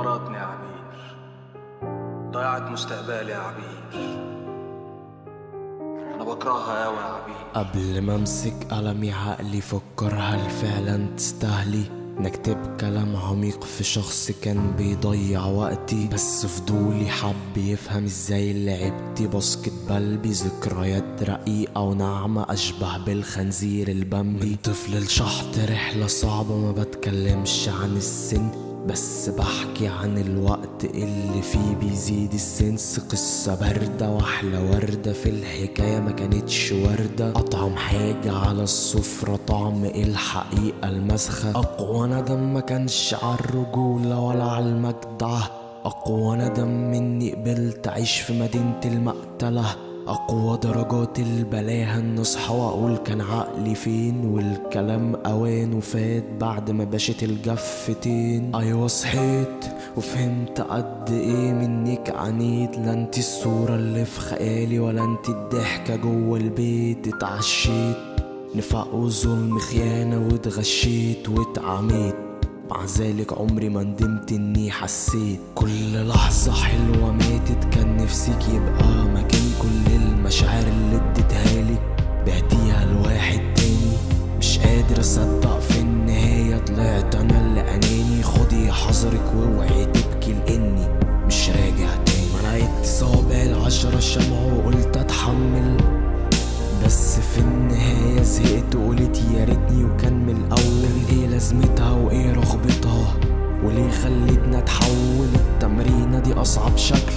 دمرتني يا عبير، ضيعت مستقبلي يا عبير. انا بكرهها اوي يا عبير. قبل ما امسك قلمي عقلي فكر هل فعلا تستاهلي نكتب كلام عميق في شخص كان بيضيع وقتي، بس فضولي حب يفهم ازاي لعبتي باسكت بال بذكريات رقيقة وناعمة اشبه بالخنزير البمبي. من طفل لشحط رحلة صعبة، ما بتكلمش عن السن بس بحكي عن الوقت اللي فيه بيزيد السنس. قصة باردة واحلى وردة في الحكاية ما كانتش وردة، اطعم حاجة على السفرة طعم الحقيقة المسخة. اقوى ندم ما كانش عالرجولة ولا عالمجدعة، اقوى ندم مني قبلت اعيش في مدينة المقتلة. اقوى درجات البلاهة ان اصحى واقول كان عقلي فين، والكلام اوان وفات بعد ما باشت الجفتين. ايوه صحيت وفهمت قد ايه منك عنيد، لا انت الصورة اللي في خيالي ولا انت الضحكة جوه البيت. اتعشيت نفاق وظلم خيانة واتغشيت واتعميت، مع ذلك عمري ما ندمت اني حسيت. كل لحظة حلوة ماتت كان نفسك يبقى مكاني، كل المشاعر اللي اديتهالك بعتيها لواحد تاني. مش قادر اصدق في النهاية طلعت انا اللي اناني. خدي حذرك واوعي تبكي لاني مش راجع تاني. منعت صوابع العشرة شمع وقلت اتحمل، بس في النهاية زهقت وقلت يا ريتني وكان من الأول. كان ايه لازمتها وايه رغبتها وليه خلتنا اتحول؟ التمرينة دي أصعب شكل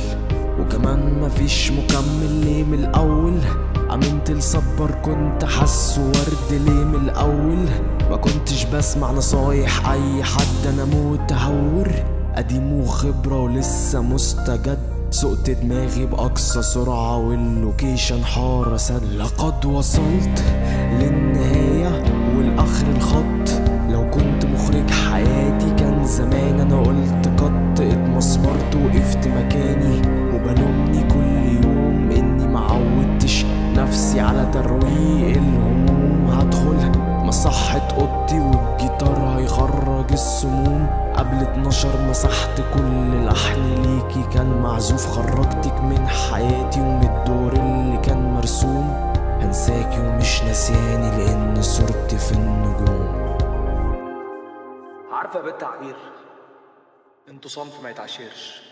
وكمان مفيش مكمل. ليه من الأول أمنت لصبر كنت حاسه ورد؟ ليه من الأول ما كنتش بسمع نصايح أي حد؟ أنا متهور قديم وخبرة ولسه مستجد، سقت دماغي بأقصى سرعة واللوكيشن حارة سد. لقد وصلت للنهاية والآخر الخط، لو كنت مخرج حياتي كان زمان أنا قلت قط. اتمسمرت وقفت مكاني وبلومني كل يوم إني معودتش نفسي على ترويق الهموم. هدخل مصحة اوضتي والجيتار هيخرج السموم. قبل 12 مسحت كل لحن ليكي كان معزوف، خرجتك من حياتي ومن الدور اللي كان مرسوم. هنساكي ومش ناسياني لان صورتي في النجوم. عارفة يا بنت عبير، انتوا صنف ما يتعاشرش.